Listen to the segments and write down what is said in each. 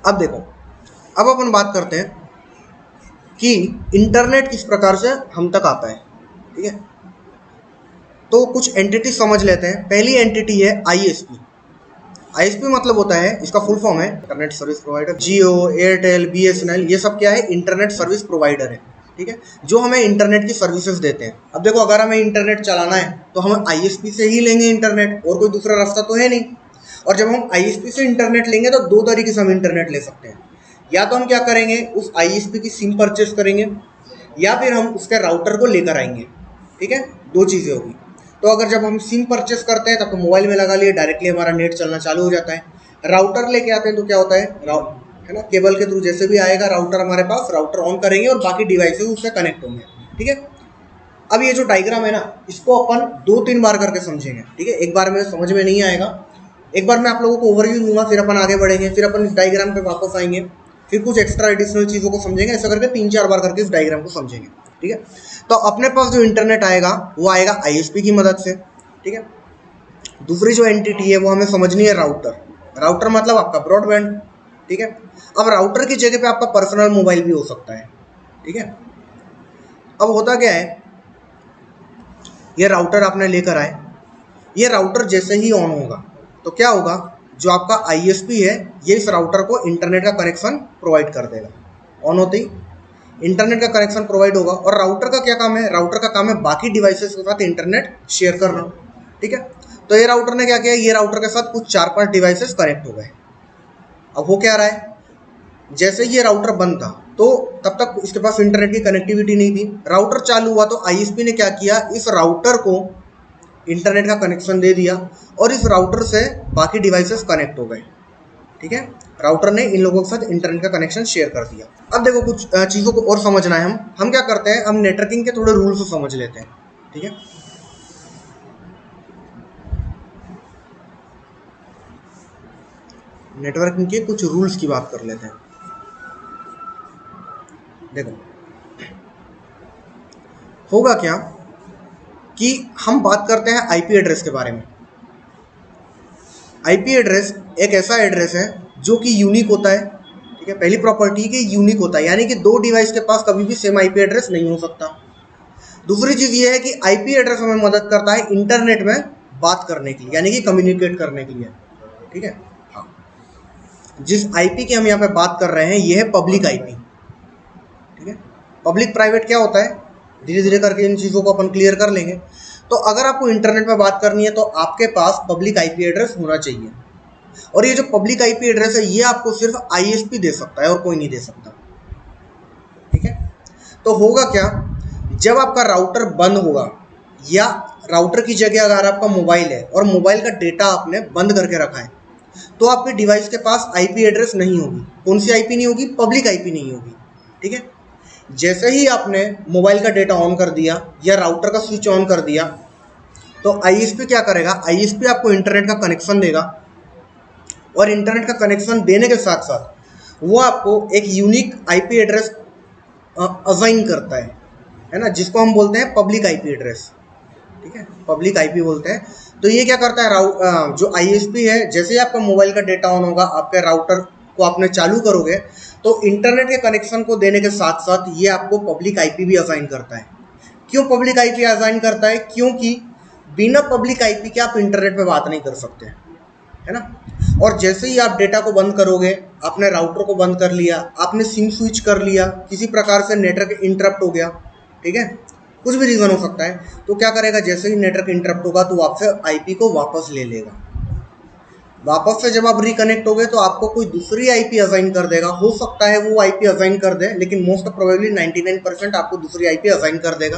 अब देखो, अब अपन बात करते हैं कि इंटरनेट किस प्रकार से हम तक आता है। ठीक है, तो कुछ एंटिटी समझ लेते हैं। पहली एंटिटी है आईएसपी। आईएसपी मतलब होता है, इसका फुल फॉर्म है इंटरनेट सर्विस प्रोवाइडर। जियो, एयरटेल, बीएसएनएल, ये सब क्या है? इंटरनेट सर्विस प्रोवाइडर है। ठीक है, जो हमें इंटरनेट की सर्विसेज देते हैं। अब देखो, अगर हमें इंटरनेट चलाना है तो हम आईएसपी से ही लेंगे इंटरनेट, और कोई दूसरा रास्ता तो है नहीं। और जब हम आईएसपी से इंटरनेट लेंगे तो दो तरीके से हम इंटरनेट ले सकते हैं। या तो हम क्या करेंगे, उस आईएसपी की सिम परचेस करेंगे, या फिर हम उसके राउटर को लेकर आएंगे। ठीक है, दो चीज़ें होगी। तो अगर जब हम सिम परचेस करते हैं तब तो मोबाइल में लगा लिए, डायरेक्टली हमारा नेट चलना चालू हो जाता है। राउटर लेके आते हैं तो क्या होता है ना, केबल के थ्रू जैसे भी आएगा राउटर हमारे पास, राउटर ऑन करेंगे और बाकी डिवाइसेस उससे कनेक्ट होंगे। ठीक है, अब ये जो डायग्राम है ना, इसको अपन 2-3 बार करके समझेंगे। ठीक है, एक बार में समझ में नहीं आएगा, एक बार मैं आप लोगों को ओवरव्यू दूंगा, फिर अपन आगे बढ़ेंगे, फिर अपन इस डायग्राम पे वापस आएंगे, फिर कुछ एक्स्ट्रा एडिशनल चीज़ों को समझेंगे। ऐसा करके 3-4 बार करके इस डायग्राम को समझेंगे। ठीक है, तो अपने पास जो इंटरनेट आएगा वो आएगा आईएसपी की मदद से। ठीक है, दूसरी जो एंटिटी है वो हमें समझनी है राउटर। राउटर मतलब आपका ब्रॉडबैंड। ठीक है, अब राउटर की जगह पे आपका पर्सनल मोबाइल भी हो सकता है। ठीक है, अब होता क्या है, ये राउटर आपने लेकर आए, ये राउटर जैसे ही ऑन होगा तो क्या होगा, जो आपका आईएसपी है ये इस राउटर को इंटरनेट का कनेक्शन प्रोवाइड कर देगा। ऑन होते ही इंटरनेट का कनेक्शन प्रोवाइड होगा। और राउटर का क्या काम है? राउटर का काम है बाकी डिवाइसेस के साथ इंटरनेट शेयर करना। ठीक है, तो ये राउटर ने क्या किया, ये राउटर के साथ कुछ 4-5 डिवाइसेस कनेक्ट हो गए। अब हो क्या रहा है, जैसे ये राउटर बंद था तो तब तक इसके पास इंटरनेट की कनेक्टिविटी नहीं थी। राउटर चालू हुआ तो आईएसपी ने क्या किया, इस राउटर को इंटरनेट का कनेक्शन दे दिया और इस राउटर से बाकी डिवाइसेस कनेक्ट हो गए। ठीक है, राउटर ने इन लोगों के साथ इंटरनेट का कनेक्शन शेयर कर दिया। अब देखो, कुछ चीज़ों को और समझना है। हम क्या करते हैं, हम नेटवर्किंग के थोड़े रूल्स समझ लेते हैं। ठीक है, नेटवर्किंग के कुछ रूल्स की बात कर लेते हैं। देखो, होगा क्या कि हम बात करते हैं आईपी एड्रेस के बारे में। आईपी एड्रेस एक ऐसा एड्रेस है जो कि यूनिक होता है। ठीक है, पहली प्रॉपर्टी की यूनिक होता है, यानी कि दो डिवाइस के पास कभी भी सेम आईपी एड्रेस नहीं हो सकता। दूसरी चीज़ ये है कि आईपी एड्रेस हमें मदद करता है इंटरनेट में बात करने के लिए, यानी कि कम्युनिकेट करने के लिए। ठीक है, हाँ, जिस आईपी की हम यहाँ पे बात कर रहे हैं ये है पब्लिक आईपी। ठीक है, पब्लिक प्राइवेट क्या होता है, धीरे धीरे करके इन चीज़ों को अपन क्लियर कर लेंगे। तो अगर आपको इंटरनेट में बात करनी है तो आपके पास पब्लिक आईपी एड्रेस होना चाहिए। और ये जो पब्लिक आईपी एड्रेस है ये आपको सिर्फ आईएसपी दे सकता है और कोई नहीं दे सकता। ठीक है, तो होगा क्या, जब आपका राउटर बंद होगा या राउटर की जगह अगर आपका मोबाइल है और मोबाइल का डेटा आपने बंद करके रखा है तो आपके डिवाइस के पास आईपी एड्रेस नहीं होगी। कौन सी आईपी नहीं होगी? पब्लिक आईपी नहीं होगी। ठीक है, जैसे ही आपने मोबाइल का डेटा ऑन कर दिया या राउटर का स्विच ऑन कर दिया तो आईएसपी क्या करेगा, आईएसपी आपको इंटरनेट का कनेक्शन देगा और इंटरनेट का कनेक्शन देने के साथ साथ वो आपको एक यूनिक आईपी एड्रेस असाइन करता है ना, जिसको हम बोलते हैं पब्लिक आईपी एड्रेस। ठीक है, पब्लिक आईपी बोलते हैं। तो ये क्या करता है, जो आईएसपी है, जैसे ही आपका मोबाइल का डेटा ऑन होगा, आपके राउटर को आपने चालू करोगे तो इंटरनेट के कनेक्शन को देने के साथ साथ ये आपको पब्लिक आईपी भी असाइन करता है। क्यों पब्लिक आईपी असाइन करता है? क्योंकि बिना पब्लिक आईपी के आप इंटरनेट पे बात नहीं कर सकते, है ना। और जैसे ही आप डेटा को बंद करोगे, आपने राउटर को बंद कर लिया, आपने सिम स्विच कर लिया, किसी प्रकार से नेटवर्क इंटरप्ट हो गया, ठीक है, कुछ भी रीज़न हो सकता है, तो क्या करेगा, जैसे ही नेटवर्क इंटरप्ट होगा तो आपसे आईपी को वापस ले लेगा। वापस से जब आप रिकनेक्ट हो गए तो आपको कोई दूसरी आईपी असाइन कर देगा। हो सकता है वो आईपी असाइन कर दे, लेकिन मोस्ट प्रोबेबली 99% आपको दूसरी आईपी असाइन कर देगा,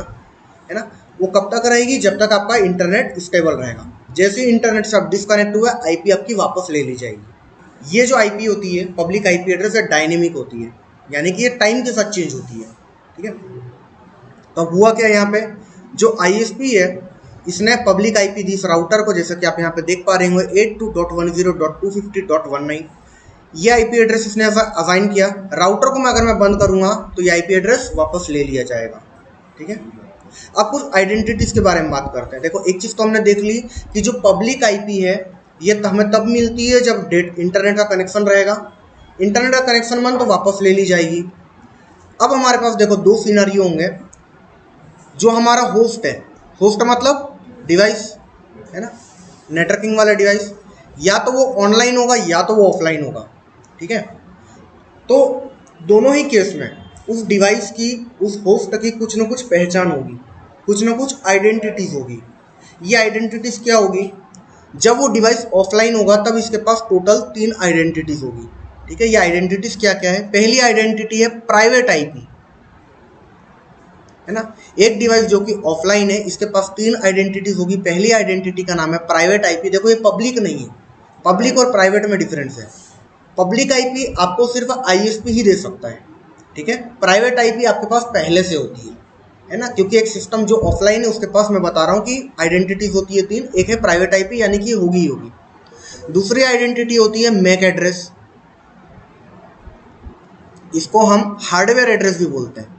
है ना। वो कब तक रहेगी? जब तक आपका इंटरनेट स्टेबल रहेगा। जैसे ही इंटरनेट से आप डिस्कनेक्ट हुआ, आईपी आपकी वापस ले ली जाएगी। ये जो आईपी होती है, पब्लिक आईपी एड्रेस, डायनेमिक होती है, यानी कि ये टाइम के साथ चेंज होती है। ठीक है, तो अब हुआ क्या, यहाँ पे जो आईएसपी है इसने पब्लिक आईपी दी इस राउटर को, जैसे कि आप यहाँ पे देख पा रहे होंगे 82.10.250.19। ये आईपी एड्रेस इसने असाइन किया। राउटर को अगर मैं बंद करूंगा तो ये आईपी एड्रेस वापस ले लिया जाएगा। ठीक है, अब कुछ आइडेंटिटीज के बारे में बात करते हैं। देखो, एक चीज़ तो हमने देख ली कि जो पब्लिक आईपी है ये हमें तब मिलती है जब इंटरनेट का कनेक्शन रहेगा, इंटरनेट का कनेक्शन बंद तो वापस ले ली जाएगी। अब हमारे पास देखो दो सिनेरियो होंगे। जो हमारा होस्ट है, होस्ट मतलब डिवाइस है ना, नेटवर्किंग वाला डिवाइस, या तो वो ऑनलाइन होगा या तो वो ऑफलाइन होगा। ठीक है, तो दोनों ही केस में उस डिवाइस की, उस होस्ट की कुछ ना कुछ पहचान होगी, कुछ ना कुछ आइडेंटिटीज होगी। ये आइडेंटिटीज क्या होगी? जब वो डिवाइस ऑफलाइन होगा तब इसके पास टोटल 3 आइडेंटिटीज होगी। ठीक है, ये आइडेंटिटीज क्या क्या है? पहली आइडेंटिटी है प्राइवेट आईपी, है ना। एक डिवाइस जो कि ऑफलाइन है इसके पास 3 आइडेंटिटीज होगी। पहली आइडेंटिटी का नाम है प्राइवेट आईपी। देखो ये पब्लिक नहीं है, पब्लिक और प्राइवेट में डिफरेंस है। पब्लिक आईपी आपको सिर्फ आईएसपी ही दे सकता है। ठीक है, प्राइवेट आईपी आपके पास पहले से होती है ना, क्योंकि एक सिस्टम जो ऑफलाइन है उसके पास मैं बता रहा हूँ कि आइडेंटिटीज होती है 3। एक है प्राइवेट आईपी, यानी कि होगी ही होगी। दूसरी आइडेंटिटी होती है मैक एड्रेस, इसको हम हार्डवेयर एड्रेस भी बोलते हैं।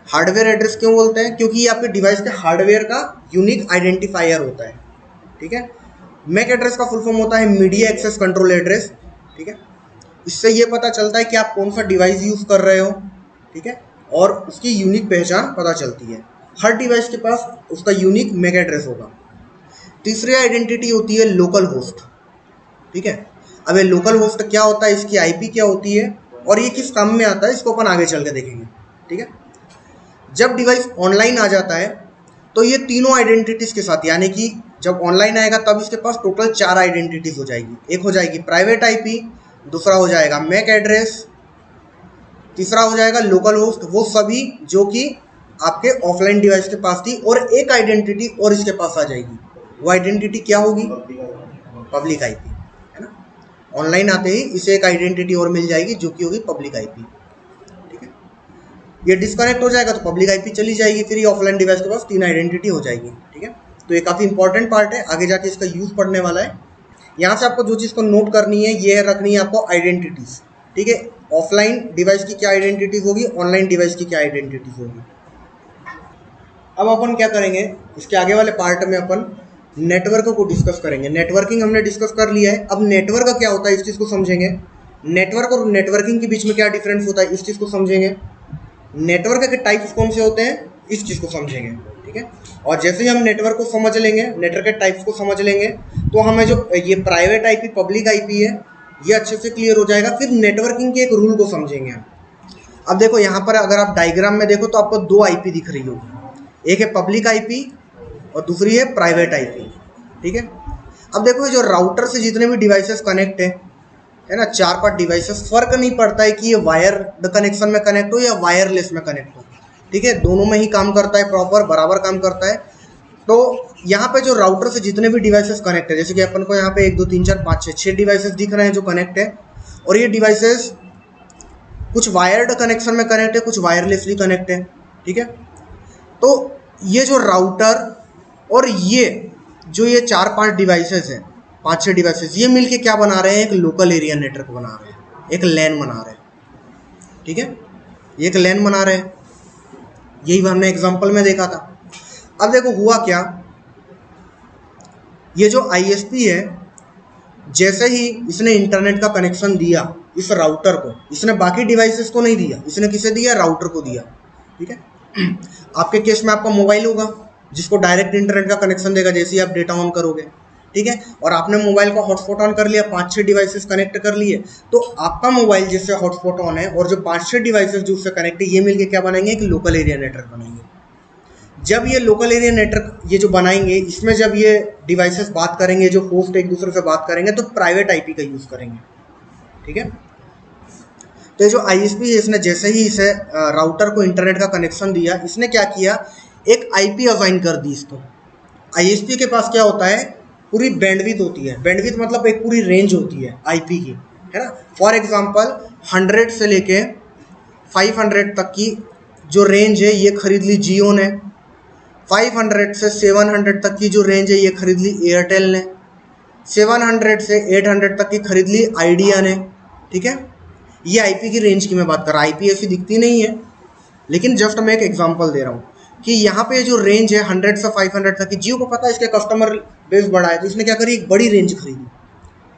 हार्डवेयर एड्रेस क्यों बोलते हैं? क्योंकि ये आपके डिवाइस के हार्डवेयर का यूनिक आइडेंटिफायर होता है। ठीक है, मैक एड्रेस का फुल फॉर्म होता है मीडिया एक्सेस कंट्रोल एड्रेस। ठीक है, इससे ये पता चलता है कि आप कौन सा डिवाइस यूज कर रहे हो। ठीक है, और उसकी यूनिक पहचान पता चलती है। हर डिवाइस के पास उसका यूनिक मैक एड्रेस होगा। तीसरी आइडेंटिटी होती है लोकल होस्ट। ठीक है, अब ये लोकल होस्ट क्या होता है, इसकी आईपी क्या होती है और ये किस काम में आता है, इसको अपन आगे चल के देखेंगे। ठीक है, जब डिवाइस ऑनलाइन आ जाता है तो ये तीनों आइडेंटिटीज के साथ, यानी कि जब ऑनलाइन आएगा तब इसके पास टोटल 4 आइडेंटिटीज हो जाएगी। एक हो जाएगी प्राइवेट आईपी, दूसरा हो जाएगा मैक एड्रेस, तीसरा हो जाएगा लोकल होस्ट, वो सभी जो कि आपके ऑफलाइन डिवाइस के पास थी, और एक आइडेंटिटी और इसके पास आ जाएगी। वो आइडेंटिटी क्या होगी? पब्लिक आईपी, है ना। ऑनलाइन आते ही इसे एक आइडेंटिटी और मिल जाएगी जो कि होगी पब्लिक आईपी। ठीक है, ये डिस्कनेक्ट हो जाएगा तो पब्लिक आईपी चली जाएगी, फिर ये ऑफलाइन डिवाइस के पास 3 आइडेंटिटी हो जाएगी। ठीक है, तो ये काफ़ी इंपॉर्टेंट पार्ट है, आगे जाके इसका यूज पढ़ने वाला है। यहाँ से आपको जो चीज़ को नोट करनी है ये रखनी है आपको आइडेंटिटीज। ठीक है, ऑफलाइन डिवाइस की क्या आइडेंटिटीज होगी, ऑनलाइन डिवाइस की क्या आइडेंटिटीज होगी। अब अपन क्या करेंगे, इसके आगे वाले पार्ट में अपन नेटवर्क को डिस्कस करेंगे। नेटवर्किंग हमने डिस्कस कर लिया है, अब नेटवर्क क्या होता है इस चीज़ को समझेंगे। नेटवर्क और नेटवर्किंग के बीच में क्या डिफरेंस होता है इस चीज़ को समझेंगे। नेटवर्क के टाइप्स कौन से होते हैं इस चीज़ को समझेंगे। ठीक है, और जैसे ही हम नेटवर्क को समझ लेंगे, नेटवर्क के टाइप्स को समझ लेंगे, तो हमें जो ये प्राइवेट आईपी पब्लिक आईपी है ये अच्छे से क्लियर हो जाएगा। फिर नेटवर्किंग के एक रूल को समझेंगे हम। अब देखो यहाँ पर अगर आप डायग्राम में देखो तो आपको 2 आईपी दिख रही होगी, एक है पब्लिक आईपी और दूसरी है प्राइवेट आईपी। ठीक है, अब देखो जो राउटर से जितने भी डिवाइसेस कनेक्ट है ना, 4-5 डिवाइसेस, फर्क नहीं पड़ता है कि ये वायर्ड कनेक्शन में कनेक्ट हो या वायरलेस में कनेक्ट हो। ठीक है, दोनों में ही काम करता है, प्रॉपर बराबर काम करता है। तो यहाँ पे जो राउटर से जितने भी डिवाइसेस कनेक्ट है, जैसे कि अपन को यहाँ पे 1 2 3 4 5 6 डिवाइसेस दिख रहे हैं जो कनेक्ट है, और ये डिवाइसेस कुछ वायर्ड कनेक्शन में कनेक्ट है, कुछ वायरलेसली कनेक्ट है। ठीक है, तो ये जो राउटर और ये जो ये 4-5 डिवाइसेस हैं, 5-6 डिवाइसेस, ये मिलके क्या बना रहे हैं, एक लोकल एरिया नेटवर्क बना रहे हैं, एक लैन बना रहे हैं। ठीक है, एक लैन बना रहे हैं, यही हमने एग्जांपल में देखा था। अब देखो हुआ क्या, ये जो आईएसपी है, जैसे ही इसने इंटरनेट का कनेक्शन दिया इस राउटर को, इसने बाकी डिवाइसेस को नहीं दिया, इसने किसे दिया, राउटर को दिया। ठीक है, आपके केस में आपका मोबाइल होगा जिसको डायरेक्ट इंटरनेट का कनेक्शन देगा जैसे ही आप डेटा ऑन करोगे। ठीक है, और आपने मोबाइल का हॉटस्पॉट ऑन कर लिया, 5-6 डिवाइसेस कनेक्ट कर लिए, तो आपका मोबाइल जिससे हॉटस्पॉट ऑन है और जो 5-6 डिवाइसेस जो उससे कनेक्ट है, ये मिलके क्या बनाएंगे, एक लोकल एरिया नेटवर्क बनाएंगे। जब ये लोकल एरिया नेटवर्क ये जो बनाएंगे, इसमें जब ये डिवाइसेस बात करेंगे, जो होस्ट एक दूसरे से बात करेंगे, तो प्राइवेट आईपी का यूज़ करेंगे। ठीक है, तो ये जो आईएसपी है, इसने जैसे ही इसे राउटर को इंटरनेट का कनेक्शन दिया, इसने क्या किया, एक आईपी असाइन कर दी इसको। आईएसपी के पास क्या होता है, पूरी बैंडविड्थ होती है। बैंडविड्थ मतलब एक पूरी रेंज होती है आईपी की, है ना। फॉर एग्जांपल 100 से लेके 500 तक की जो रेंज है ये खरीद ली जियो ने, 500 से 700 तक की जो रेंज है ये खरीद ली एयरटेल ने, 700 से 800 तक की खरीद ली आइडिया ने। ठीक है, ये आईपी की रेंज की मैं बात कर रहा हूँ। आईपी ऐसी दिखती नहीं है, लेकिन जस्ट मैं एक एग्जांपल दे रहा हूँ कि यहाँ पे जो रेंज है 100 से 500 तक की, जियो को पता है इसके कस्टमर बेस बड़ा है, तो इसने क्या करी, एक बड़ी रेंज खरीदी,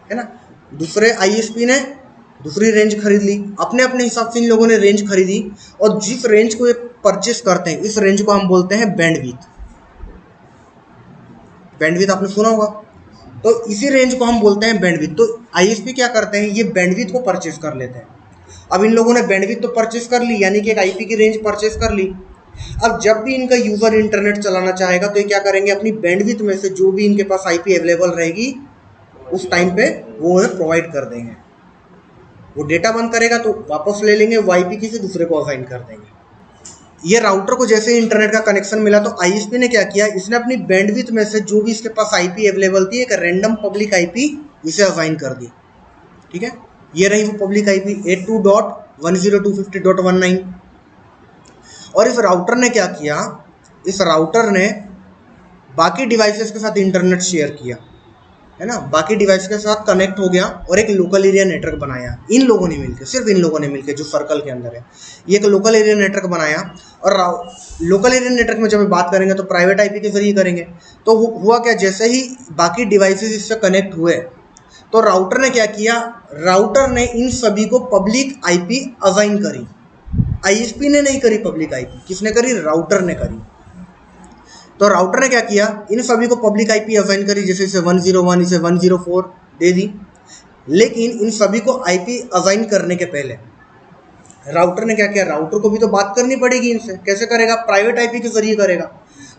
है ना। दूसरे आईएसपी ने दूसरी रेंज खरीद ली, अपने अपने हिसाब से इन लोगों ने रेंज खरीदी, और जिस रेंज को ये परचेस करते हैं इस रेंज को हम बोलते हैं बैंडविड्थ। बैंडविड्थ आपने सुना होगा, तो इसी रेंज को हम बोलते हैं बैंडविड्थ। तो आईएसपी क्या करते हैं, ये बैंडविड्थ को परचेस कर लेते हैं। अब इन लोगों ने बैंडविड्थ तो परचेस कर ली, यानी कि एक आईपी की रेंज परचेस कर ली। अब जब भी इनका यूजर इंटरनेट चलाना चाहेगा तो ये क्या करेंगे, अपनी बैंडविड्थ में से जो भी इनके पास आईपी अवेलेबल रहेगी उस टाइम पे वो उन्हें प्रोवाइड कर देंगे। वो डेटा बंद करेगा तो वापस ले लेंगे, वो आईपी किसी दूसरे को असाइन कर देंगे। ये राउटर को जैसे ही इंटरनेट का कनेक्शन मिला तो आईएसपी ने क्या किया, इसने अपनी बैंडविड्थ में से जो भी इसके पास आईपी अवेलेबल थी एक रैंडम पब्लिक आईपी इसे असाइन कर दी। ठीक है, ये रही वो पब्लिक आईपी 82.102.50.19। और इस राउटर ने क्या किया, इस राउटर ने बाकी डिवाइसेस के साथ इंटरनेट शेयर किया, है ना, बाकी डिवाइस के साथ कनेक्ट हो गया और एक लोकल एरिया नेटवर्क बनाया। इन लोगों ने मिलकर, सिर्फ इन लोगों ने मिलकर जो सर्कल के अंदर है, ये एक लोकल एरिया नेटवर्क बनाया। और लोकल एरिया नेटवर्क में जब हम बात करेंगे तो प्राइवेट आईपी के जरिए करेंगे। तो हुआ क्या, जैसे ही बाकी डिवाइसेस इससे कनेक्ट हुए तो राउटर ने क्या किया, राउटर ने इन सभी को पब्लिक आईपी असाइन करी। आईएसपी ने नहीं करी पब्लिक आईपी, किसने करी, राउटर ने करी। तो राउटर ने क्या किया, इन सभी को पब्लिक आईपी असाइन करी, जैसे इसे 101, इसे 104 दे दी। लेकिन इन सभी को आईपी असाइन करने के पहले राउटर ने क्या किया, राउटर को भी तो बात करनी पड़ेगी इनसे, कैसे करेगा, प्राइवेट आईपी के जरिए करेगा।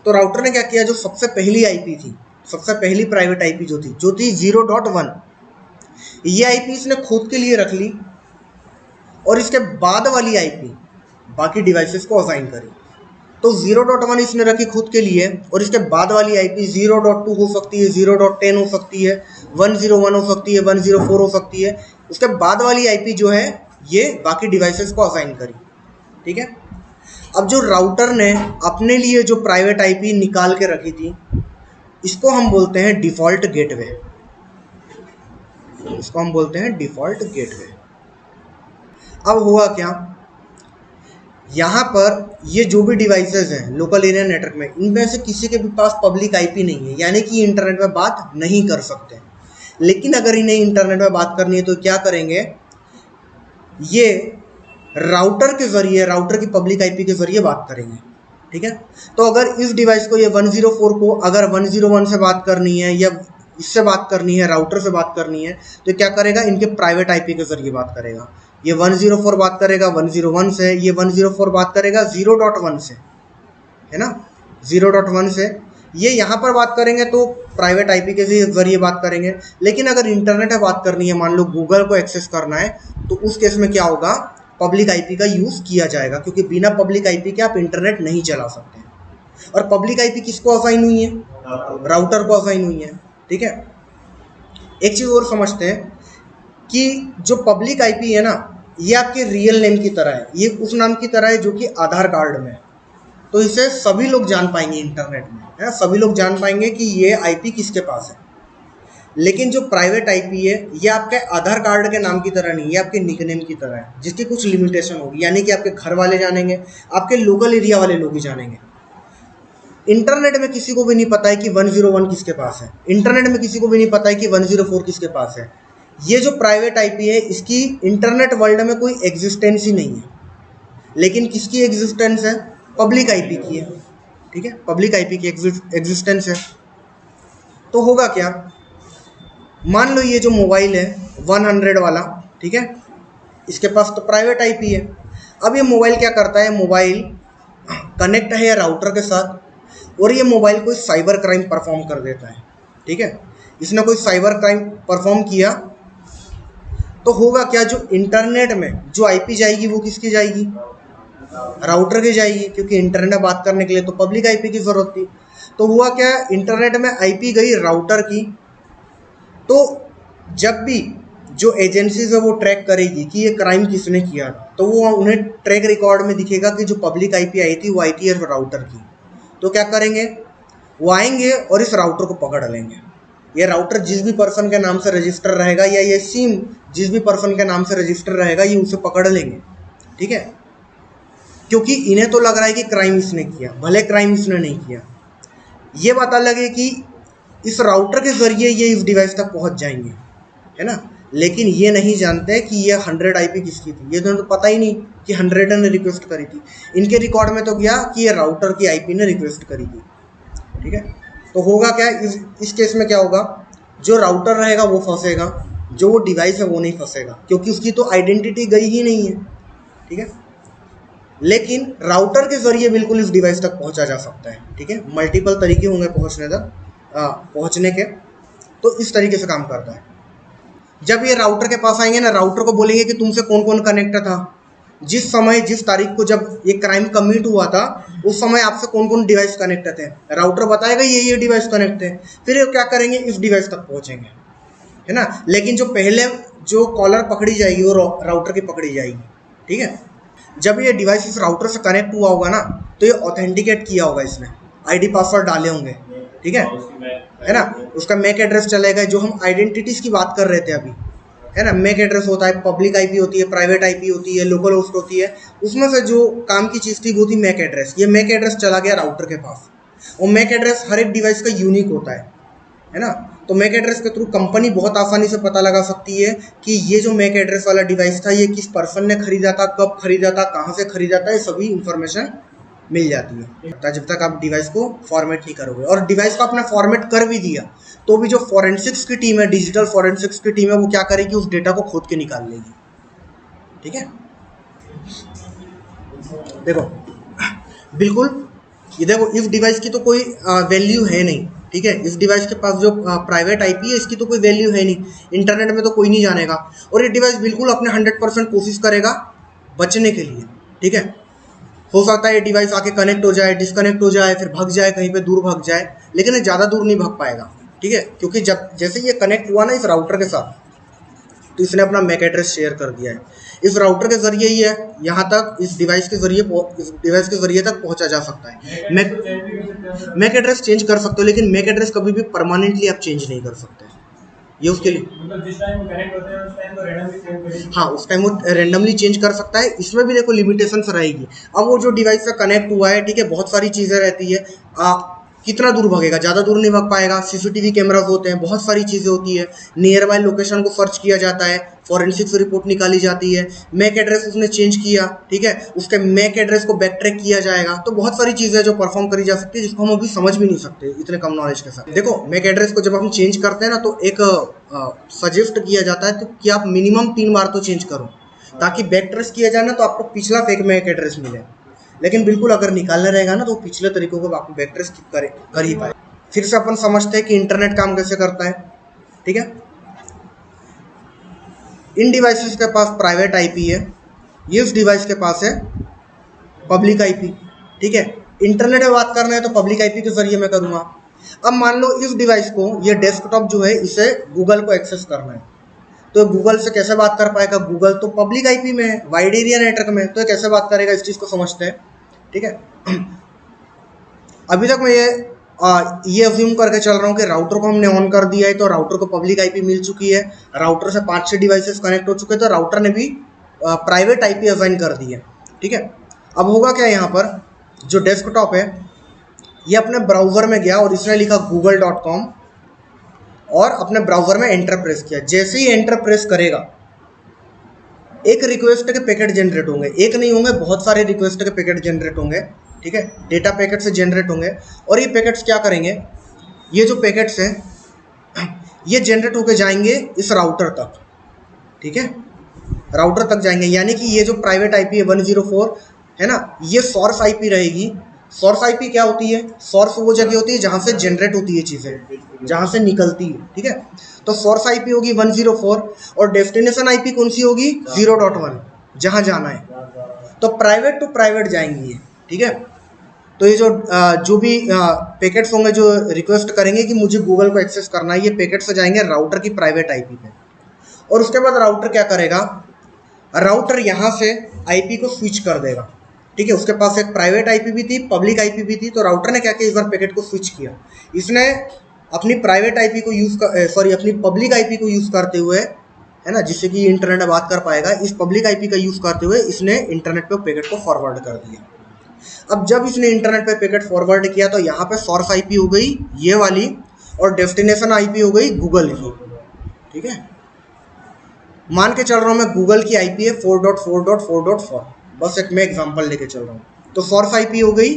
तो राउटर ने क्या किया, जो सबसे पहली आईपी थी, सबसे पहली प्राइवेट आईपी जो थी 0.1, ये आईपी इसने खुद के लिए रख ली और इसके बाद वाली आईपी बाकी डिवाइसेस को असाइन करी। तो 0.1 इसने रखी खुद के लिए और इसके बाद वाली आईपी 0.2 हो सकती है, 0.10 हो सकती है, 101 हो सकती है, 104 हो सकती है। उसके बाद वाली आईपी जो है ये बाकी डिवाइसेस को असाइन करी। ठीक है, अब जो राउटर ने अपने लिए जो प्राइवेट आईपी निकाल के रखी थी इसको हम बोलते हैं डिफॉल्ट गेटवे, इसको हम बोलते हैं डिफॉल्ट गेटवे। अब हुआ क्या, यहाँ पर ये जो भी डिवाइसेस हैं लोकल एरिया नेटवर्क में, इनमें से किसी के भी पास पब्लिक आईपी नहीं है, यानी कि इंटरनेट में बात नहीं कर सकते। लेकिन अगर इन्हें इंटरनेट में बात करनी है तो क्या करेंगे, ये राउटर के जरिए, राउटर की पब्लिक आईपी के जरिए बात करेंगे। ठीक है, तो अगर इस डिवाइस को, ये 104 को अगर 101 से बात करनी है या इससे बात करनी है, राउटर से बात करनी है, तो क्या करेगा, इनके प्राइवेट आईपी के जरिए बात करेगा। ये 104 बात करेगा 101 से, ये 104 बात करेगा 0.1 से, है ना, 0.1 से। ये यहाँ पर बात करेंगे तो प्राइवेट आईपी के जरिए बात करेंगे। लेकिन अगर इंटरनेट में बात करनी है, मान लो गूगल को एक्सेस करना है, तो उस केस में क्या होगा, पब्लिक आईपी का यूज़ किया जाएगा, क्योंकि बिना पब्लिक आईपी के आप इंटरनेट नहीं चला सकते। और पब्लिक आईपी किसको असाइन हुई है, राउटर को असाइन हुई है। ठीक है, एक चीज़ और समझते हैं कि जो पब्लिक आईपी है ना, ये आपके रियल नेम की तरह है, ये उस नाम की तरह है जो कि आधार कार्ड में, तो इसे सभी लोग जान पाएंगे इंटरनेट में, है ना, सभी लोग जान पाएंगे कि ये आईपी किसके पास है। लेकिन जो प्राइवेट आईपी है ये आपके आधार कार्ड के नाम की तरह नहीं है, आपके निकनेम की तरह है, जिसकी कुछ लिमिटेशन होगी, यानी कि आपके घर वाले जानेंगे, आपके लोकल एरिया वाले लोग ही जानेंगे। इंटरनेट में किसी को भी नहीं पता है कि 101 किसके पास है, इंटरनेट में किसी को भी नहीं पता है कि 104 किसके पास है। ये जो प्राइवेट आईपी है इसकी इंटरनेट वर्ल्ड में कोई एग्जिस्टेंस ही नहीं है, लेकिन किसकी एग्जिस्टेंस है, पब्लिक आईपी की है। ठीक है, पब्लिक आईपी की एग्जिस्टेंस है। तो होगा क्या, मान लो ये जो मोबाइल है 100 वाला, ठीक है, इसके पास तो प्राइवेट आईपी है। अब ये मोबाइल क्या करता है, मोबाइल कनेक्ट है राउटर के साथ और ये मोबाइल कोई साइबर क्राइम परफॉर्म कर देता है। ठीक है, इसने कोई साइबर क्राइम परफॉर्म किया तो होगा क्या, जो इंटरनेट में जो आईपी जाएगी वो किसकी जाएगी, राउटर की जाएगी, क्योंकि इंटरनेट में बात करने के लिए तो पब्लिक आईपी की जरूरत थी। तो हुआ क्या, इंटरनेट में आईपी गई राउटर की, तो जब भी जो एजेंसीज है वो ट्रैक करेगी कि ये क्राइम किसने किया, तो वो उन्हें ट्रैक रिकॉर्ड में दिखेगा कि जो पब्लिक आईपी आई थी वो आई थी राउटर की। तो क्या करेंगे, वो आएंगे और इस राउटर को पकड़ लेंगे। ये राउटर जिस भी पर्सन के नाम से रजिस्टर रहेगा या ये सिम जिस भी पर्सन के नाम से रजिस्टर रहेगा, ये उसे पकड़ लेंगे। ठीक है, क्योंकि इन्हें तो लग रहा है कि क्राइम इसने किया, भले क्राइम इसने नहीं किया। ये बात अलग है कि इस राउटर के जरिए ये इस डिवाइस तक पहुंच जाएंगे, है ना, लेकिन ये नहीं जानते कि ये 100 आईपी किसकी थी, ये तो पता ही नहीं कि 100 ने रिक्वेस्ट करी थी। इनके रिकॉर्ड में तो गया कि ये राउटर की आईपी ने रिक्वेस्ट करी थी, ठीक है। तो होगा क्या इस केस में, क्या होगा, जो राउटर रहेगा वो फंसेगा, जो वो डिवाइस है वो नहीं फंसेगा, क्योंकि उसकी तो आइडेंटिटी गई ही नहीं है, ठीक है। लेकिन राउटर के जरिए बिल्कुल इस डिवाइस तक पहुंचा जा सकता है, ठीक है। मल्टीपल तरीके होंगे पहुंचने के, तो इस तरीके से काम करता है। जब ये राउटर के पास आएंगे ना, राउटर को बोलेंगे कि तुमसे कौन कौन कनेक्ट था, जिस समय जिस तारीख को जब ये क्राइम कमिट हुआ था उस समय आपसे कौन कौन डिवाइस कनेक्ट थे, राउटर बताएगा ये डिवाइस कनेक्ट है। फिर ये क्या करेंगे, इस डिवाइस तक पहुंचेंगे, है ना। लेकिन जो पहले जो कॉलर पकड़ी जाएगी वो राउटर की पकड़ी जाएगी, ठीक है। जब ये डिवाइस इस राउटर से कनेक्ट हुआ होगा ना, तो ये ऑथेंटिकेट किया होगा, इसने आईडी पासवर्ड डाले होंगे, ठीक है ना। उसका मैक एड्रेस चलेगा, जो हम आइडेंटिटीज की बात कर रहे थे अभी, है ना। मैक एड्रेस होता है, पब्लिक आईपी होती है, प्राइवेट आईपी होती है, लोकल होस्ट होती है। उसमें से जो काम की चीज़ थी वो थी मैक एड्रेस। ये मैक एड्रेस चला गया राउटर के पास, और मैक एड्रेस हर एक डिवाइस का यूनिक होता है ना। तो मैक एड्रेस के थ्रू कंपनी बहुत आसानी से पता लगा सकती है कि ये जो मैक एड्रेस वाला डिवाइस था ये किस पर्सन ने खरीदा था, कब खरीदा था, कहाँ से खरीदा था, ये सभी इंफॉर्मेशन मिल जाती है जब तक आप डिवाइस को फॉर्मेट नहीं करोगे। और डिवाइस को आपने फॉर्मेट कर भी दिया तो भी जो फॉरेंसिक्स की टीम है, डिजिटल फॉरेंसिक्स की टीम है, वो क्या करेगी, उस डेटा को खोद के निकाल लेगी, ठीक है। देखो बिल्कुल, ये देखो इस डिवाइस की तो कोई वैल्यू है नहीं, ठीक है। इस डिवाइस के पास जो प्राइवेट आईपी है इसकी तो कोई वैल्यू है नहीं, इंटरनेट में तो कोई नहीं जानेगा। और ये डिवाइस बिल्कुल अपने 100% कोशिश करेगा बचने के लिए, ठीक है। हो सकता है ये डिवाइस आके कनेक्ट हो जाए, डिस्कनेक्ट हो जाए, फिर भाग जाए, कहीं पे दूर भाग जाए, लेकिन ये ज़्यादा दूर नहीं भाग पाएगा, ठीक है। क्योंकि जब जैसे ये कनेक्ट हुआ ना इस राउटर के साथ, तो इसने अपना मैक एड्रेस शेयर कर दिया है। इस राउटर के जरिए ही है यहाँ तक, इस डिवाइस के जरिए तक पहुँचा जा सकता है। मैक एड्रेस चेंज कर सकते हो, लेकिन मैक एड्रेस कभी भी परमानेंटली आप चेंज नहीं कर सकते, ये उसके लिए मतलब जिस टाइम कनेक्ट होते हैं उस टाइम तो रैंडमली चेंज करेगी। हाँ, उस टाइम वो रैंडमली चेंज कर सकता है। इसमें भी देखो लिमिटेशंस रहेगी। अब वो जो डिवाइस से कनेक्ट हुआ है, ठीक है, बहुत सारी चीज़ें रहती है, कितना दूर भागेगा, ज़्यादा दूर नहीं भाग पाएगा। सीसीटीवी कैमरास होते हैं, बहुत सारी चीज़ें होती है, नियर बाय लोकेशन को सर्च किया जाता है, फॉरेंसिक्स रिपोर्ट निकाली जाती है, मैक एड्रेस उसने चेंज किया, ठीक है, उसके मैक एड्रेस को बैक ट्रैक किया जाएगा। तो बहुत सारी चीज़ें जो परफॉर्म करी जा सकती है, जिसको हम अभी समझ भी नहीं सकते इतने कम नॉलेज के साथ। देखो मैक एड्रेस को जब हम चेंज करते हैं ना, तो एक सजेस्ट किया जाता है तो कि आप मिनिमम 3 बार तो चेंज करो, ताकि बैक ट्रेस किया जाए ना तो आपको पिछला फेक मैक एड्रेस मिले। लेकिन बिल्कुल अगर निकालना रहेगा ना तो पिछले तरीकों को आप बैक ट्रेस कर ही पाए। फिर से अपन समझते हैं कि इंटरनेट काम कैसे करता है, ठीक है। इन डिवाइसेस के पास प्राइवेट आईपी है, ये उस डिवाइस के पास है पब्लिक आईपी, ठीक है। इंटरनेट में बात करना है तो पब्लिक आईपी के जरिए मैं करूँगा। अब मान लो इस डिवाइस को, ये डेस्कटॉप जो है, इसे गूगल को एक्सेस करना है, तो गूगल से कैसे बात कर पाएगा? गूगल तो पब्लिक आईपी में है, वाइड एरिया नेटवर्क में, तो कैसे बात करेगा, इस चीज़ को समझते हैं, ठीक है। अभी तक मैं ये अज्यूम करके चल रहा हूँ कि राउटर को हमने ऑन कर दिया है, तो राउटर को पब्लिक आईपी मिल चुकी है, राउटर से 5-6 डिवाइसेस कनेक्ट हो चुके हैं, तो राउटर ने भी प्राइवेट आईपी असाइन कर दी है, ठीक है। अब होगा क्या, यहाँ पर जो डेस्कटॉप है ये अपने ब्राउज़र में गया और इसने लिखा google.com और अपने ब्राउज़र में एंटर प्रेस किया। जैसे ही एंटर प्रेस करेगा एक रिक्वेस्ट के पैकेट जनरेट होंगे, एक नहीं होंगे, बहुत सारे रिक्वेस्ट के पैकेट जनरेट होंगे, ठीक है, डेटा पैकेट से जनरेट होंगे। और ये पैकेट्स क्या करेंगे, ये जो पैकेट्स हैं ये जनरेट होके जाएंगे इस राउटर तक, ठीक है, राउटर तक जाएंगे। यानी कि ये जो प्राइवेट आईपी है 104 है ना, ये सोर्स आईपी रहेगी। सोर्स आईपी क्या होती है? सोर्स वो जगह होती है जहाँ से जनरेट होती है चीज़ें, जहाँ से निकलती है, ठीक है। तो सोर्स आईपी होगी 104 और डेस्टिनेशन आईपी कौन सी होगी? 0.1, जहाँ जाना है। तो प्राइवेट टू प्राइवेट जाएंगी ये, ठीक है। तो ये जो भी पैकेट्स होंगे जो रिक्वेस्ट करेंगे कि मुझे गूगल को एक्सेस करना है, ये पैकेट्स से जाएंगे राउटर की प्राइवेट आईपी पे। और उसके बाद राउटर क्या करेगा, राउटर यहाँ से आईपी को स्विच कर देगा, ठीक है। उसके पास एक प्राइवेट आईपी भी थी, पब्लिक आईपी भी थी, तो राउटर ने क्या किया, इस बार पैकेट को स्विच किया। इसने अपनी प्राइवेट आईपी को अपनी पब्लिक आईपी को यूज़ करते हुए, है ना, जिससे कि इंटरनेट में बात कर पाएगा, इस पब्लिक आईपी का यूज़ करते हुए इसने इंटरनेट पे पैकेट को फॉरवर्ड कर दिया। अब जब इसने इंटरनेट पे पैकेट फॉरवर्ड किया तो यहाँ पे सोर्स आईपी हो गई ये वाली और डेस्टिनेशन आईपी हो गई गूगल की, ठीक है। मान के चल रहा हूँ मैं गूगल की आईपी है 4.4.4.4, बस एक मैं एग्जांपल लेके चल रहा हूँ। तो सोर्स आईपी हो गई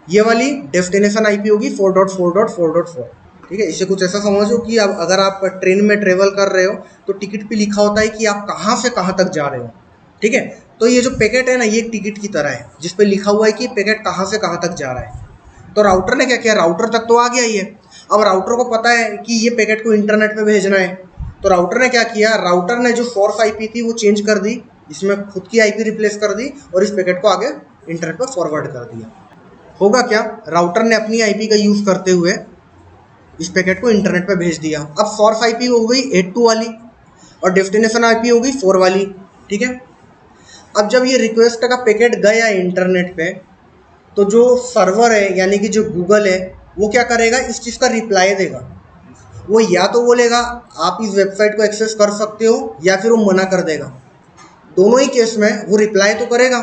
ये वाली, डेस्टिनेशन आईपी होगी 4.4.4.4। ठीक है, इसे कुछ ऐसा समझो कि अब अगर आप ट्रेन में ट्रेवल कर रहे हो तो टिकट पे लिखा होता है कि आप कहाँ से कहाँ तक जा रहे हो। ठीक है, तो ये जो पैकेट है ना, ये एक टिकट की तरह है जिसपे लिखा हुआ है कि पैकेट कहाँ से कहाँ तक जा रहा है। तो राउटर ने क्या किया, राउटर तक तो आ गया ही है। अब राउटर को पता है कि ये पैकेट को इंटरनेट पे भेजना है, तो राउटर ने क्या किया, राउटर ने जो सोर्स आईपी थी वो चेंज कर दी, इसमें खुद की आईपी रिप्लेस कर दी और इस पैकेट को आगे इंटरनेट पर फॉरवर्ड कर दिया। होगा क्या, राउटर ने अपनी आईपी का यूज करते हुए इस पैकेट को इंटरनेट पे भेज दिया। अब सोर्स आईपी हो गई 82 वाली और डेस्टिनेशन आईपी हो गई 4 वाली। ठीक है, अब जब ये रिक्वेस्ट का पैकेट गया इंटरनेट पे, तो जो सर्वर है यानी कि जो गूगल है वो क्या करेगा, इस चीज़ का रिप्लाई देगा। वो या तो बोलेगा आप इस वेबसाइट को एक्सेस कर सकते हो, या फिर वो मना कर देगा। दोनों ही केस में वो रिप्लाई तो करेगा,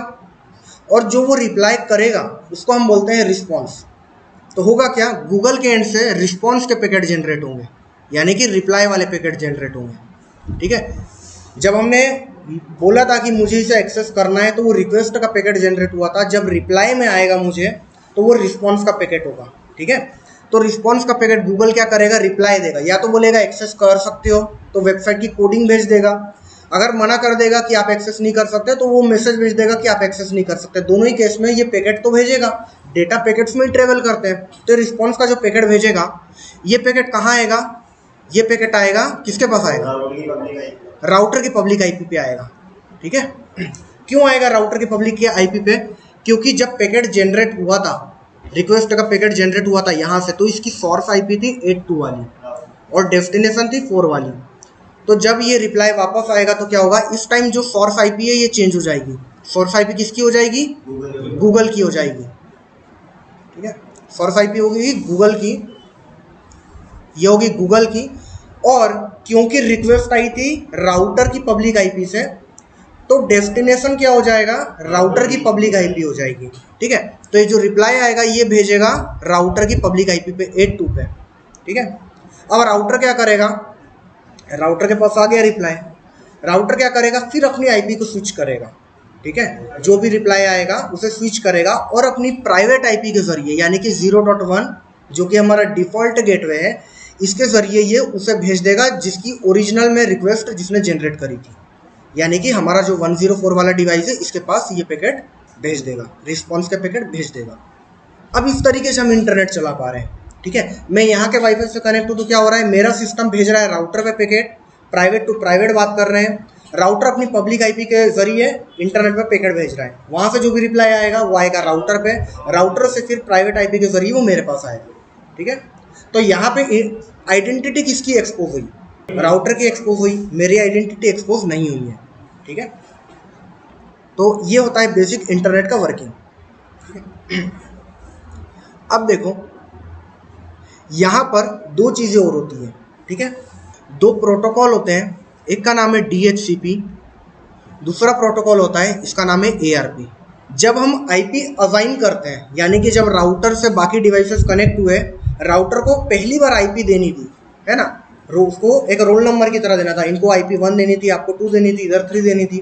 और जो वो रिप्लाई करेगा उसको हम बोलते हैं रिस्पॉन्स। तो होगा क्या, गूगल के एंड से रिस्पॉन्स के पैकेट जनरेट होंगे, यानी कि रिप्लाई वाले पैकेट जनरेट होंगे। ठीक है, जब हमने बोला था कि मुझे इसे एक्सेस करना है तो वो रिक्वेस्ट का पैकेट जनरेट हुआ था, जब रिप्लाई में आएगा मुझे तो वो रिस्पॉन्स का पैकेट होगा। ठीक है, तो रिस्पॉन्स का पैकेट गूगल क्या करेगा, रिप्लाई देगा। या तो बोलेगा एक्सेस कर सकते हो तो वेबसाइट की कोडिंग भेज देगा, अगर मना कर देगा कि आप एक्सेस नहीं कर सकते तो वो मैसेज भेज देगा कि आप एक्सेस नहीं कर सकते। दोनों ही केस में ये पैकेट तो भेजेगा, डेटा पैकेट्स में ही ट्रेवल करते हैं। तो रिस्पॉन्स का जो पैकेट भेजेगा, ये पैकेट कहाँ आएगा, ये पैकेट आएगा किसके पास आएगा, राउटर की पब्लिक आईपी पे आएगा। ठीक है, क्यों आएगा राउटर की पब्लिक आईपी पे, क्योंकि जब पैकेट जनरेट हुआ था, रिक्वेस्ट का पैकेट जनरेट हुआ था यहाँ से, तो इसकी सोर्स आईपी थी 82 वाली और डेस्टिनेशन थी 4 वाली। तो जब ये रिप्लाई वापस आएगा तो क्या होगा, इस टाइम जो सोर्स आईपी है ये चेंज हो जाएगी। सोर्स आईपी किसकी हो जाएगी, गूगल की हो जाएगी। ठीक है, सोर्स आईपी होगी गूगल की, ये होगी गूगल की। और क्योंकि रिक्वेस्ट आई थी राउटर की पब्लिक आईपी से, तो डेस्टिनेशन क्या हो जाएगा, राउटर की पब्लिक आईपी हो जाएगी। ठीक है, तो ये जो रिप्लाई आएगा ये भेजेगा राउटर की पब्लिक आईपी पे 82 पे। ठीक है, अब राउटर क्या करेगा, राउटर के पास आ गया रिप्लाई, राउटर क्या करेगा, फिर अपनी आईपी को स्विच करेगा। ठीक है, जो भी रिप्लाई आएगा उसे स्विच करेगा और अपनी प्राइवेट आईपी के जरिए, यानी कि 0.1 जो कि हमारा डिफॉल्ट गेटवे है, इसके जरिए ये उसे भेज देगा जिसकी ओरिजिनल में रिक्वेस्ट जिसने जनरेट करी थी। यानी कि हमारा जो 104 वाला डिवाइस है इसके पास ये पैकेट भेज देगा, रिस्पॉन्स के पैकेट भेज देगा। अब इस तरीके से हम इंटरनेट चला पा रहे हैं। ठीक है, मैं यहाँ के वाईफाई से कनेक्ट हूँ तो क्या हो रहा है, मेरा सिस्टम भेज रहा है राउटर पे पैकेट, प्राइवेट टू प्राइवेट बात कर रहे हैं, राउटर अपनी पब्लिक आईपी के जरिए इंटरनेट पे पैकेट भेज रहा है। वहाँ से जो भी रिप्लाई आएगा वो आएगा राउटर पे, राउटर से फिर प्राइवेट आईपी के जरिए वो मेरे पास आएगा। ठीक है, तो यहाँ पे आइडेंटिटी किसकी एक्सपोज हुई, राउटर की एक्सपोज हुई, मेरी आइडेंटिटी एक्सपोज नहीं हुई है। ठीक है, तो ये होता है बेसिक इंटरनेट का वर्किंग। अब देखो यहाँ पर दो चीज़ें और होती हैं। ठीक है, दो प्रोटोकॉल होते हैं, एक का नाम है DHCP, दूसरा प्रोटोकॉल होता है इसका नाम है ARP। जब हम IP असाइन करते हैं, यानी कि जब राउटर से बाकी डिवाइसेस कनेक्ट हुए, राउटर को पहली बार IP देनी थी, है ना, उसको एक रोल नंबर की तरह देना था, इनको IP 1 देनी थी, आपको 2 देनी थी, इधर 3 देनी थी।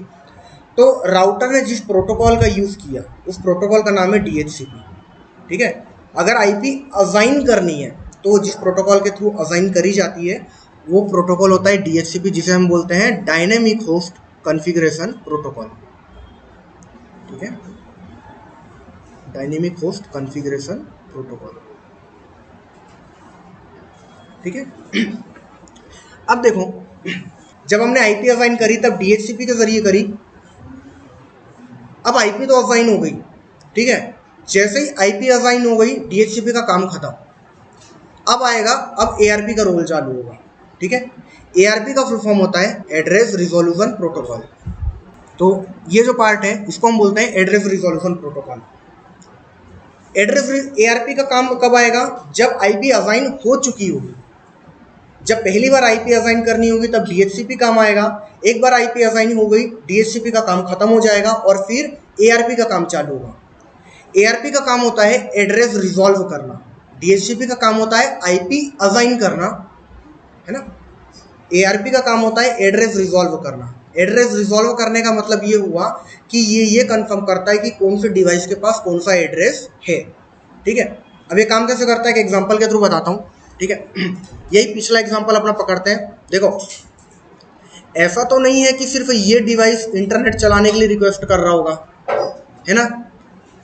तो राउटर ने जिस प्रोटोकॉल का यूज़ किया उस प्रोटोकॉल का नाम है DHCP। ठीक है, अगर IP असाइन करनी है तो जिस प्रोटोकॉल के थ्रू असाइन करी जाती है वो प्रोटोकॉल होता है DHCP, जिसे हम बोलते हैं डायनेमिक होस्ट कॉन्फ़िगरेशन प्रोटोकॉल। ठीक है, डायनेमिक होस्ट कॉन्फ़िगरेशन प्रोटोकॉल। ठीक है, अब देखो जब हमने IP असाइन करी तब DHCP के जरिए करी, अब IP तो असाइन हो गई। ठीक है, जैसे ही IP असाइन हो गई DHCP का काम खत्म, अब आएगा, अब ARP का रोल चालू होगा। ठीक है, ARP का फुल फॉर्म होता है एड्रेस रिजोल्यूशन प्रोटोकॉल। तो ये जो पार्ट है इसको हम बोलते हैं एड्रेस रिजोल्यूशन प्रोटोकॉल। ARP का काम कब आएगा, जब IP असाइन हो चुकी होगी। जब पहली बार IP असाइन करनी होगी तब DHCP काम आएगा, एक बार IP असाइन हो गई DHCP का काम खत्म हो जाएगा और फिर ARP का काम चालू होगा। ARP का काम होता है एड्रेस रिजॉल्व करना, DHCP का काम होता है IP असाइन करना, है ना। ARP का काम होता है एड्रेस रिजॉल्व करना। एड्रेस रिजॉल्व करने का मतलब ये हुआ कि ये कंफर्म करता है कि कौन से डिवाइस के पास कौन सा एड्रेस है। ठीक है, अब ये काम कैसे करता है कि एग्जांपल के थ्रू बताता हूँ। ठीक है, यही पिछला एग्जांपल अपना पकड़ते हैं। देखो, ऐसा तो नहीं है कि सिर्फ ये डिवाइस इंटरनेट चलाने के लिए रिक्वेस्ट कर रहा होगा, है ना,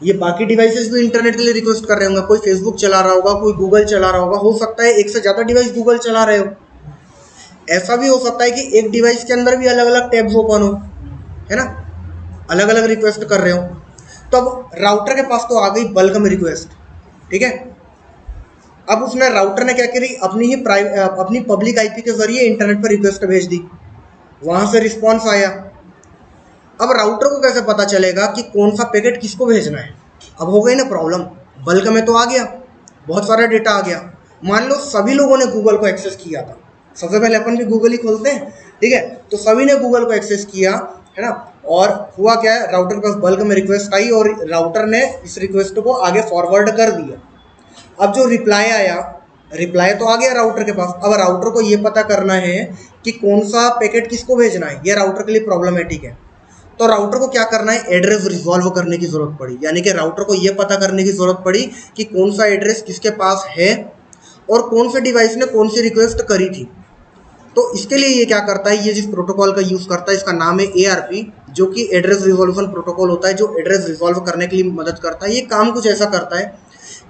ये बाकी डिवाइसेस भी इंटरनेट के लिए रिक्वेस्ट कर रहे होंगे। कोई फेसबुक चला रहा होगा, कोई गूगल चला रहा होगा, हो सकता है एक से ज़्यादा डिवाइस गूगल चला रहे हो। ऐसा भी हो सकता है कि एक डिवाइस के अंदर भी अलग अलग टैब्स ओपन हो, है ना, अलग अलग रिक्वेस्ट कर रहे हो। तो अब राउटर के पास तो आ गई बल्क में रिक्वेस्ट। ठीक है, अब उसने राउटर ने क्या करी, अपनी पब्लिक आईपी के जरिए इंटरनेट पर रिक्वेस्ट भेज दी, वहां से रिस्पॉन्स आया। अब राउटर को कैसे पता चलेगा कि कौन सा पैकेट किसको भेजना है? अब हो गई ना प्रॉब्लम, बल्क में तो आ गया, बहुत सारा डेटा आ गया। मान लो सभी लोगों ने गूगल को एक्सेस किया था, सबसे पहले अपन भी गूगल ही खोलते हैं। ठीक है, तो सभी ने गूगल को एक्सेस किया, है ना, और हुआ क्या है, राउटर के पास बल्क में रिक्वेस्ट आई और राउटर ने इस रिक्वेस्ट को आगे फॉरवर्ड कर दिया। अब जो रिप्लाई आया, रिप्लाई तो आ गया राउटर के पास। अब राउटर को ये पता करना है कि कौन सा पैकेट किसको भेजना है, ये राउटर के लिए प्रॉब्लमेटिक है। तो राउटर को क्या करना है, एड्रेस रिजॉल्व करने की जरूरत पड़ी, यानी कि राउटर को ये पता करने की जरूरत पड़ी कि कौन सा एड्रेस किसके पास है और कौन से डिवाइस ने कौन सी रिक्वेस्ट करी थी। तो इसके लिए ये क्या करता है, ये जिस प्रोटोकॉल का यूज़ करता है इसका नाम है ARP, जो कि एड्रेस रिजोल्यूशन प्रोटोकॉल होता है, जो एड्रेस रिजॉल्व करने के लिए मदद करता है। ये काम कुछ ऐसा करता है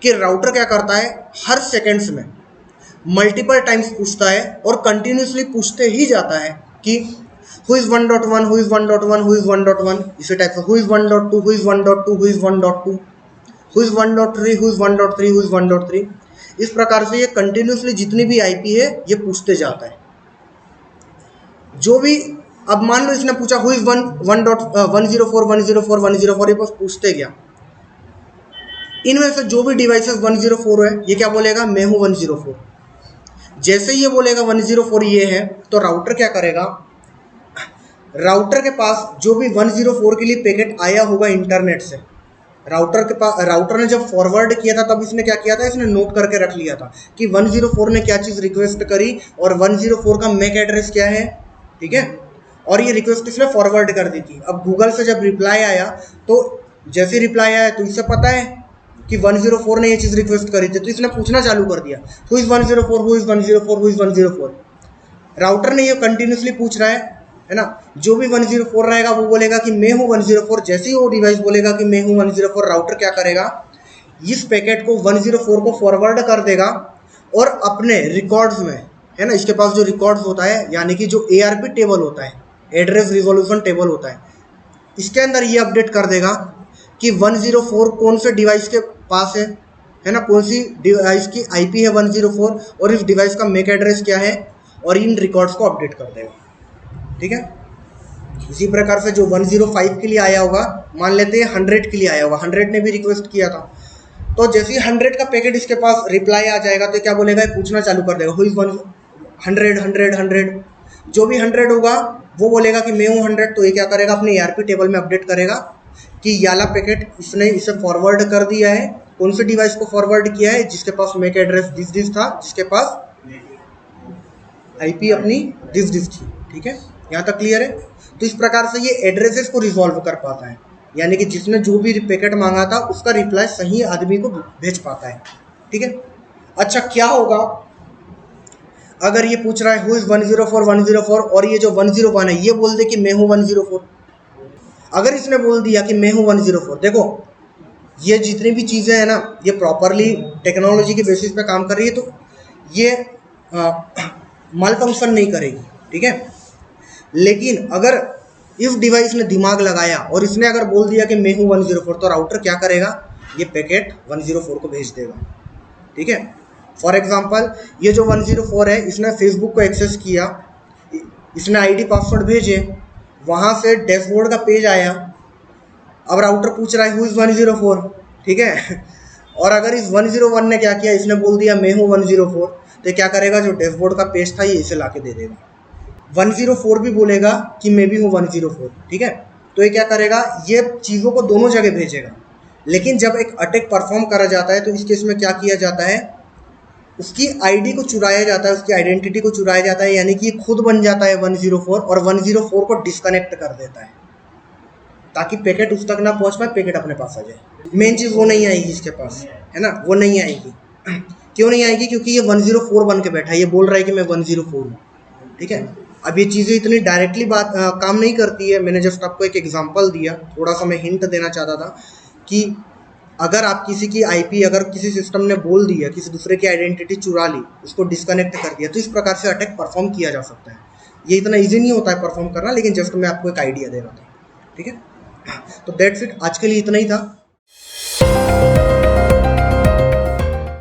कि राउटर क्या करता है, हर सेकेंड्स में मल्टीपल टाइम्स पूछता है और कंटिन्यूसली पूछते ही जाता है कि who is 1.1, who is 1.1, who is 1.1, इसी टाइप से who is 1.2, who is 1.2, who is 1.2, who is 1.3, who is 1.3, who is 1.3। इस प्रकार से ये कंटिन्यूसली जितनी भी आईपी है ये पूछते जाता है। जो भी, अब मान लो इसने पूछा who is 1.104, 104, 104, ये बस पूछते गया। इनमें से जो भी डिवाइसेस 104 है ये क्या बोलेगा, मैं हूँ 104। जैसे ये बोलेगा 104 ये है, तो राउटर क्या करेगा, राउटर के पास जो भी 104 के लिए पैकेट आया होगा इंटरनेट से, राउटर ने जब फॉरवर्ड किया था तब इसने क्या किया था, इसने नोट करके रख लिया था कि 104 ने क्या चीज़ रिक्वेस्ट करी और 104 का मैक एड्रेस क्या है। ठीक है, और ये रिक्वेस्ट इसने फॉरवर्ड कर दी थी। अब गूगल से जब रिप्लाई आया, तो जैसे रिप्लाई आया तो इससे पता है कि 104 ने ये चीज़ रिक्वेस्ट करी थी, तो इसने पूछना चालू कर दिया who is 104, who is 104, who is 104। Router ने ये कंटिन्यूसली पूछ रहा है ना, जो भी 104 रहेगा वो बोलेगा कि मैं हूँ 104। जैसे ही वो डिवाइस बोलेगा कि मैं हूँ 104, राउटर क्या करेगा, इस पैकेट को 104 को फॉरवर्ड कर देगा और अपने रिकॉर्ड्स में, है ना, इसके पास जो रिकॉर्ड्स होता है, यानी कि जो ARP टेबल होता है, एड्रेस रिजोल्यूशन टेबल होता है, इसके अंदर ये अपडेट कर देगा कि 104 कौन से डिवाइस के पास है ना, कौन सी डिवाइस की IP है 104 और इस डिवाइस का मैक एड्रेस क्या है, और इन रिकॉर्ड्स को अपडेट कर देगा। ठीक है, इसी प्रकार से जो 105 के लिए आया होगा, मान लेते हैं 100 के लिए आया होगा, 100 ने भी रिक्वेस्ट किया था, तो जैसे ही 100 का पैकेट इसके पास रिप्लाई आ जाएगा तो क्या बोलेगा, पूछना चालू कर देगा who is 100। जो भी 100 होगा वो बोलेगा कि मैं हूँ 100, तो ये क्या करेगा, अपने ARP टेबल में अपडेट करेगा कि याला पैकेट इसने इसे फॉरवर्ड कर दिया है, कौन से डिवाइस को फॉरवर्ड किया है, जिसके पास मैक एड्रेस दिस था, जिसके पास IP अपनी दिस थी। ठीक है, यहाँ तक क्लियर है। तो इस प्रकार से ये एड्रेसेस को रिजॉल्व कर पाता है, यानी कि जिसने जो भी पैकेट मांगा था उसका रिप्लाई सही आदमी को भेज पाता है। ठीक है, अच्छा क्या होगा अगर ये पूछ रहा है who is 104 और ये जो 101 है ये बोल दे कि मैं हूँ 104। अगर इसने बोल दिया कि मैं हूँ 104, देखो ये जितनी भी चीज़ें हैं ना, ये प्रॉपरली टेक्नोलॉजी के बेसिस पे काम कर रही है, तो ये माल फंक्शन नहीं करेगी। ठीक है, लेकिन अगर इस डिवाइस ने दिमाग लगाया और इसने अगर बोल दिया कि मैं हूँ 104, तो राउटर क्या करेगा, ये पैकेट 104 को भेज देगा। ठीक है, फॉर एग्जांपल ये जो 104 है, इसने फेसबुक को एक्सेस किया, इसने ID पासवर्ड भेजे, वहाँ से डैशबोर्ड का पेज आया। अब राउटर पूछ रहा है हु इज़ 104। ठीक है, और अगर इस 101 ने क्या किया, इसने बोल दिया मैं हूँ 104, तो क्या करेगा, जो डैशबोर्ड का पेज था ये इसे ला के दे देगा। 104 भी बोलेगा कि मैं भी हूँ 104। ठीक है, तो ये क्या करेगा, ये चीज़ों को दोनों जगह भेजेगा। लेकिन जब एक अटैक परफॉर्म करा जाता है तो इस केस में क्या किया जाता है, उसकी आईडी को चुराया जाता है, उसकी आइडेंटिटी को चुराया जाता है, यानी कि ये खुद बन जाता है 104 और 104 को डिस्कनेक्ट कर देता है ताकि पैकेट उस तक ना पहुंच पाए, पैकेट अपने पास आ जाए। मेन चीज़ वो नहीं आएगी इसके पास, है ना, वो नहीं आएगी। क्यों नहीं आएगी? क्योंकि ये 104 बन के बैठा है, ये बोल रहा है कि मैं 104 हूँ, ठीक है। अब ये चीज़ें इतनी डायरेक्टली काम नहीं करती है, मैंने जस्ट आपको एक एग्जांपल दिया, थोड़ा सा मैं हिंट देना चाहता था कि अगर आप किसी की आईपी, अगर किसी सिस्टम ने बोल दिया, किसी दूसरे की आइडेंटिटी चुरा ली, उसको डिस्कनेक्ट कर दिया, तो इस प्रकार से अटैक परफॉर्म किया जा सकता है। ये इतना ईजी नहीं होता है परफॉर्म करना, लेकिन जस्ट मैं आपको एक आइडिया दे रहा था, ठीक है। तो दैट्स इट, आज के लिए इतना ही था।